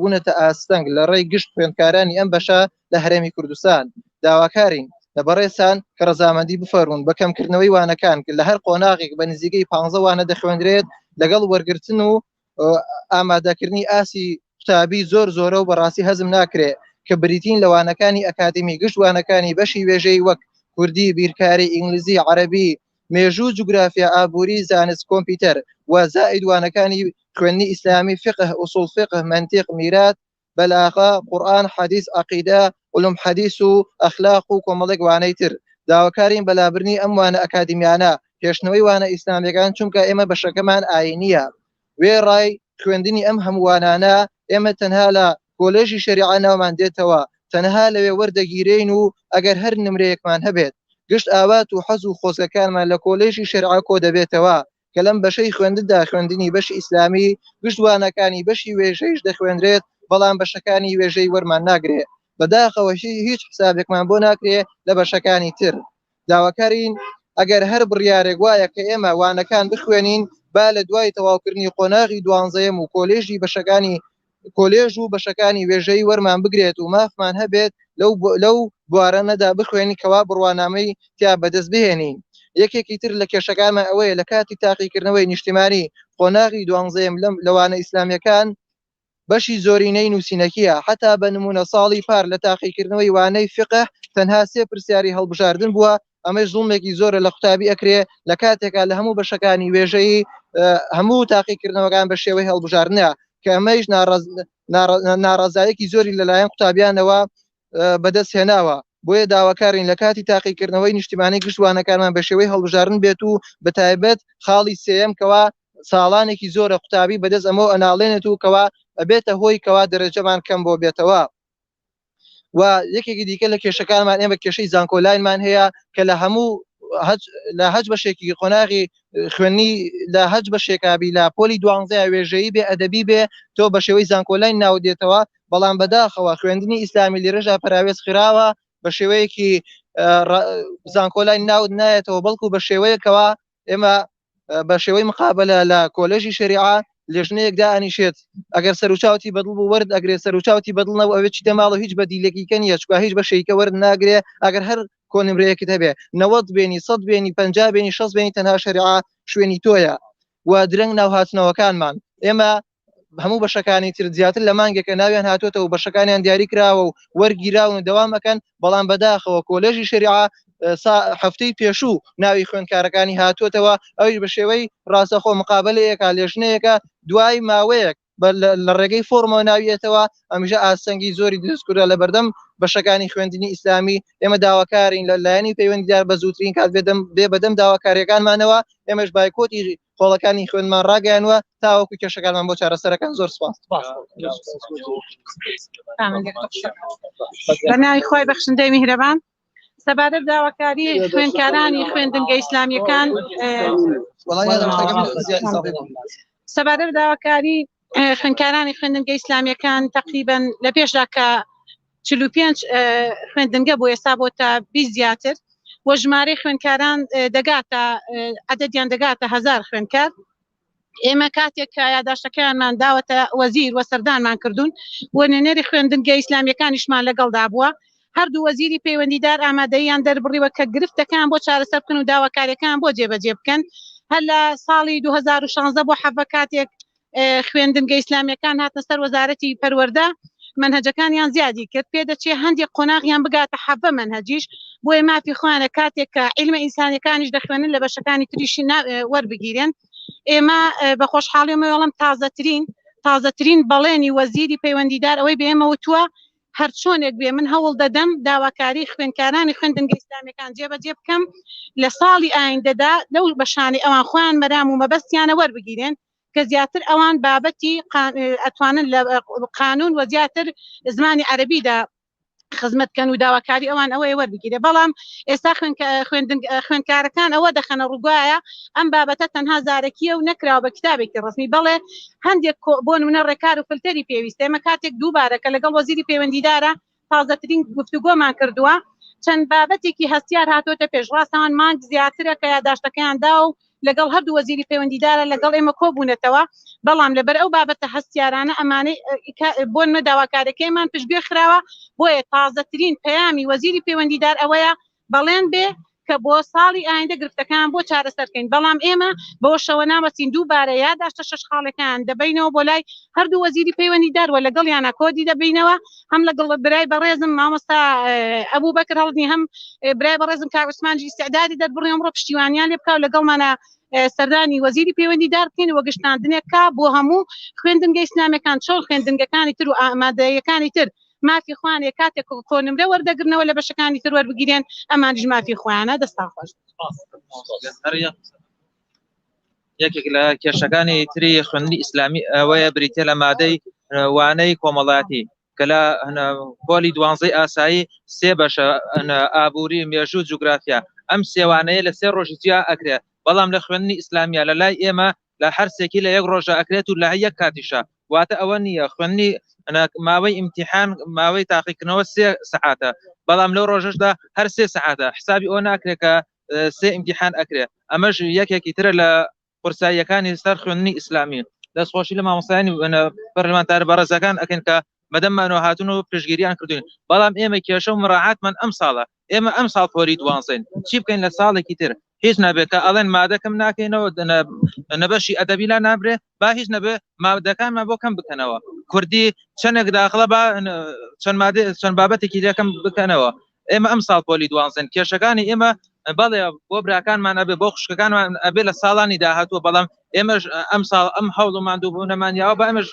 بوونەتە ئاستەنگ لە ڕێی گشت خوێندکارانی ئەم بەشە لە هەرێمی کوردستان داواکارین لە بەڕێسان کە ڕەزامەندی بفەرمونون بە کەمکردنەوەی وانەکان لە هەر قۆناغێک بە نزیکەی 15 وانە دەخوێندرێت لەگەڵ وەرگرتن و ئامادەکردنی ئاسی قوتابی زۆرە و بەڕاستی هەزم ناکرێت کە بریتین لەوانەکانی ئەکادمی گشتوانەکانی بەشی وێژەی وەک کوردی بیرکاری ئینگلیزی عەرەبی مێژوو جوگرافیا ئابووری زانست کۆمپیوتەر و زائیدوانەکانی خوێندنی ئیسلامی فقه ئوسوڵ فقه منطق میرات بەلاغە قورئان حەدیث عەقیدە علوم حەدیث و ئەخلاق و کۆمەڵێک وانەی تر داواکارین بەلابرنی ئەم وانە ئەکادمیانە پێشنەوەی وانە ئیسلامیەکان چونکە ئێمە بەشەکەمان ئاینیە وێ ڕای خوێندنی ئەم هەمووانانە ئێمە تەنها لە کۆلێژی شەریعە ناومان دێتەوە تەنها لەوێ وەردەگیرین و ئەگەر هەر نمرەیەکمان هەبێت گشت ئاوات و حەز و خۆزگەکانمان لە کۆلێژی شەریعە کۆ دەبێتەوە کە لەم بەشەی خوێندندا خوێندنی بەشی ئیسلامی گشتوانەکانی بەشی وێژەیش دەخوێندرێت بەڵام بەشەکانی وێژەی وەرمان ناگرێت بەداخەوەشی هیچ حسابێکمان بۆ ناکرێت لە بەشەکانی تر داواکارین ئەگەر هەر بڕیارێک وایە کە ئێمە وانەکان بخوێنین با لە دوای تەواوکردنی قۆناغی 12ەم و کۆلێژی بەشەکانی کۆلێژ و بەشەکانی وێژەی وەرمان بگرێت و مافمان هەبێت لەو بوارەنەدا بخوێنی کەوا بڕوانامەی تیا بەدەست بهێنین یەکێکی تر لە کێشەکانمان ئەوەیە لە کاتی تاقیکردنەوەی نیشتیمانی قۆناغی 12ەم لەوانە ئیسلامیەکان بەشی زۆرینەی نووسینەکیە حتا بە نمونە ساڵی پار لە تاقیکردنەوەی وانەی فقه تەنها 3 پرسیاری هەڵبژاردن بووە ئەمەش زوڵمێکی زۆرە لە قوتابی ئەکرێ لە کاتێکا لە هەموو بەشەکانی وێژەی هەموو تاقیکردنەوەکان بە شێوەی هەڵبژاردنە کە ئەمەش ناڕازایەکی زۆری لەلایەن قوتابیانەوە بەدەست هێناوە بۆیە داواکارین لە کاتی تاقیکردنەوەی نیشتیمانی گشتوانەکانمان بە شێوەی هەڵبژاردن بێت و بەتایبەت خاڵی سێم کەوا ساڵانێکی زۆرە قوتابی بەدەست ئەمە ئەناڵێنێت و کەوا ئەبێتە هۆی کەوا دەرەجەمان کەم بۆ بێتەوە و یەکێکی دیکە لە کێشەکانمان ئێمە کێشەی زانکۆلاینمان هەیە کە لە هەموو لە هەج بەشێکی قۆناغی خوێنی لە هەج بەشێکابی لە پۆلی 12 وێژەیی بێ ئەدەبی بێ تۆ بە شێوەی زانکۆلاین ناودێتەوە بەڵام بەداخەوە خوێندنی ئیسلامی لێرەژا پراوێز خراوە بە شێوەیەکی زانکۆلاین ناود نایەتەوە بەڵکو بە شێوەیەکەوە ئێمە بە شێوەی مقابلە لە کۆلێژی شەریعە لێژنەیەکدا ئەنیشێت ئەگەر سەرچاوتی بەدڵ بوو وەرد ئەگرێت سەرچاوتی بەدڵنەوە ئەوێ چی دەماڵە هیچ بەدیلێکیکە نیە چکە هیچ بەشێکە وەرد ناگرێ ئەگەر هەر کۆنمرەیەکت هەبێ 90 بێنی 100 بێنی 50 بێنی 60 بێنی تەنها شەریعە شوێنی تۆیە و درەنگ ناو هاتنەوەکانمان ئێمە هەموو بەشەکانی تر زیاتر لە مانگێکە ناویان هاتوێتەوە بەشەکانیان دیاری کراوە و وەرگیراون و دەوامەکەن بەڵام بەداخەوە کۆلێژی شەریعە هەفتەی پێشوو ناوی خوێندکارەکانی هاتوێتەوە ئەوی بە شێوەی ڕاستەخۆ مقابلەیەکە لێژنەیەەکە دوای ماوەیەک لە ڕێگەی فۆرمەوە ناویێتەوە ئەمیژە ئاسەنگی زۆری دەستکورە لە بەردەم بەشەکانی خوێندنی ئیسلامی ئێمە داواکارین لە لایەنی پەیوەندیدار بە زووترین کات بێ بەدەم داواکاریەکانمانەوە ئێمەش بایکۆتی خۆڵەکانی خوێنمان ڕاگەیانوە تاوەکو کێشەکانمان بۆ چارەسەرەکان زۆر سپاس بەناوی خۆی بەخشندەی میهرەبان سەبارەت داواکاری خوێندکارانی خوێندنگە ئیسلامیەکان سەبارەت داواکاری خوێندکارانی خوێندنگە ئیسلامیەکان تقریبا لە پێشدا کە 45 خوێندنگە بۆ ئێستا بۆ تا 20 زیاتر وە ژمارەی خوێندکاران دەگاتە عەدەدیان دەگاتە 1000 خوێندکار ئێمە کاتێک کە یادداشتەکانمان داوەتە وەزیر وە سەردانمان کردوون وە نوێنەری خوێندنگە ئیسلامیەکانیشمان لەگەڵدا بووە هەردوو وەزیری پەیوەندیدار ئامادەیان دەربڕیوە کە گرفتەکان بۆ چارەسەر بکەن و داواکاریەکان بۆ جێبەجێ بکەن هەر لە ساڵی 2016 بۆ حەڤە کاتێک خوێندنگە ئیسلامیەکان هاتنە سەر وەزارەتی پەروەردە منهەجەکانیان زیادی کرد پێدەچێ هەندێک قۆناغیان بگاتە حەڤە منهەجیش بۆیە مافی خوانە کاتێک کە عیلمە ئینسانیەکانیش دەخوێنن لە بەشەکانی تریشی وەربگیرن ئێمە بە خۆشحاڵیمە وەڵام تازەترین بەڵێنی وەزیری پەیوەندیدار ئەوەی بێمە وتووە هەر چۆنێک بێ من هەوڵ دەدەم داواکاری خوێندکارانی خوێندنگە ئیسلامیەکان جێبەجێ بکەم لە ساڵی ئایندەدا لەو بەشانی ئەوان خۆیان مەرام و مەبەستیانە وەربگیرن کە زیاتر ئەوان بابەتی ئەتوانن لە قانون و زیاتر زمانی عەرەبیدا خزمەتکەن و داواکاری ئەوان ئەوەیە وەربگیرێ بەڵام ئێستا خوێندکارەکان ئەوە دەخەنە ڕووگایە ئەم بابەتە تەنها زارەکیە و نەکراوە بە کتابێکی ڕسمی بەڵێ هەندێک بۆ نمونە ڕێکار و فلتەری پێویستە ئێمە کاتێک دووبارەکە لەگەڵ وەزیری پەیوەندیدارە تازەترین گفتوگۆمان کردووە چەند بابەتێکی هەستیار هاتۆتە پێش ڕاستەوان مانگ زیاترە کە یادداشتەکەیاندا و لەگەڵ هەردوو وەزیری پەیوەندیدارە لەگەڵ ئێمە کۆبوونەتەوە بەڵام لەبەر ئەو بابەتە هەستیارانە ئەمانەی بۆنمە داواکارەکەیمان پشتگوێ خراوە بۆیە تازەترین پەیامی وەزیری پەیوەندیدار ئەوەیە بەڵێن بێ کە بۆ ساڵی ئایندە گرفتەکان بۆ چارەسەرکەین بەڵام ئێمە بەوە شەوە نامەچین دووبارە یاداشتە شەش خاڵەکان دەبینەوە بۆ لای هەردوو وەزیری پەیوەندیدار و لەگەڵ یانە کۆدی دەبینەوە هەم لەگەڵ برای بەڕێزم مامۆستا ئەبوو بەکر هەڵدنی هەم برای بەڕێزم کاک عوسمانجی استعدادی دەربڕی ئەمڕۆ پشتیوانیان لێ بکاو لەگەڵمانە سەردانی وەزیری پەیوەندیدار بکەین وە گەشتاندنێکا بۆ هەموو خوێندنگە ئیسلامیەکان چۆن خوێندنگەکانی تر و ئامادەیەکانی تر مافی خوانێ کاتێک کۆنمرە وەردەگرنەوە لە بەشەکانی تر وەربگیرێن ئەمانیش مافی خوانە دەستان خۆش یەکێک لە کێشەکانی تری خوێندنی ئیسلامی ئەوەیە بریتە لە مادەی وانەی کۆمەڵاتی کە لە پۆلی 12 ئاسایی سێ بەشە ئابووری مێژوو جوگرافیا ئەم سێوانەیە لە سێ ڕۆژی جیا ئەکرێت بەڵام لە خوێندنی ئیسلامیە لە لای ئێمە لە هەرسێکی لە یەک ڕۆژە ئەکرێت و لە یەک کاتیشە واتە ئەوە نییە خوێندنی ماوەی ئیمتیحان ماوەی تاقیکردنەوە 3 سەعاتە بەڵام لەو ڕۆژەشدا هەر 3 سەعاتە حسابی ئەو ناکرێت کە 3 ئیمتیحان ئەکرێت ئەمەش یەکێکی ترە لە قورساییەکانی سەر خوێندنی ئیسلامی دەستخۆشی لە مامۆستایانی پەرلەمانتار بەڕێزەکان ئەکەن کە بەدەممانەوە هاتون و پشتگیریان کردوین بەڵام ئێمە کێشە و مراعاتمان ئەم ساڵە ئێمە ئەم ساڵ پۆلی 12 چی بکەین لە ساڵێکی تر هیچ نەبێت کە ئەڵێن مادەکەم ناکەینەوە نەبەشی ئەدەبی لا نابرێ با هیچ نەبێ مادەکانمان بۆ کەم بکەنەوە کوردی چەندێک داخڵە با چەند بابەتێکی دیەکەم بکەنەوە ئێمە ئەم ساڵ پۆلی 12 کێشەکانی ئێمە بەڵێ بۆ براکانمان ئەبێ بۆ خوشکەکانمان ئەبێ لە ساڵانی داهاتووە بەڵام ئێمەش ئەم ساڵ ئەم هەوڵ و ماندووبوونەمان یاوە بە ئەمەش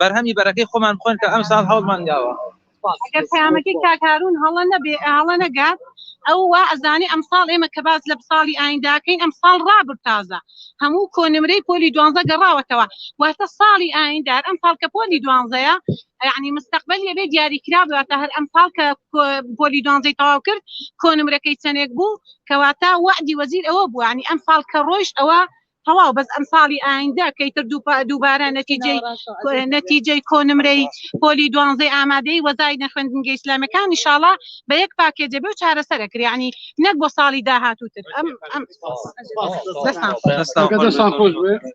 بەرهەمی بەرەکەی خۆمان بخۆین کە ئەم ساڵ هەوڵمان یاوە ئەگەر پەیامەکەی کاکارون هەڵە نەگات ئەو وا ئەزانێ ئەم ساڵ ئێمە کە باز لە ساڵی ئاینداکەین ئەم ساڵ ڕابرتازە هەموو کۆنمرەی پۆلی 12 گەڕاوەتەوە واتە ساڵی ئایندار ئەم ساڵ کە پۆلی 12 یعنی مستقبل یەبێ دیاریکرا بواتە هەر ئەم ساڵ کە پۆلی 12 تەواو کرد کۆنمرەکەی چەندێک بوو کەواتە وعدی وەزیر ئەوە بوو ینی ئەم ساڵ کە ڕۆیشت ئەوە تەواو بەس ئەم ساڵی ئایندە کەیتر دووبارە نەتیجەی کۆنمرەی پۆلی 12 ئامادەی وەزای نەخوێندنگە ئیسلامیەکان ئینشاڵڵا بە یەک پاکێجە بێ و چارەسەرەکرێ ینی نەک بۆ ساڵی داهاتووتر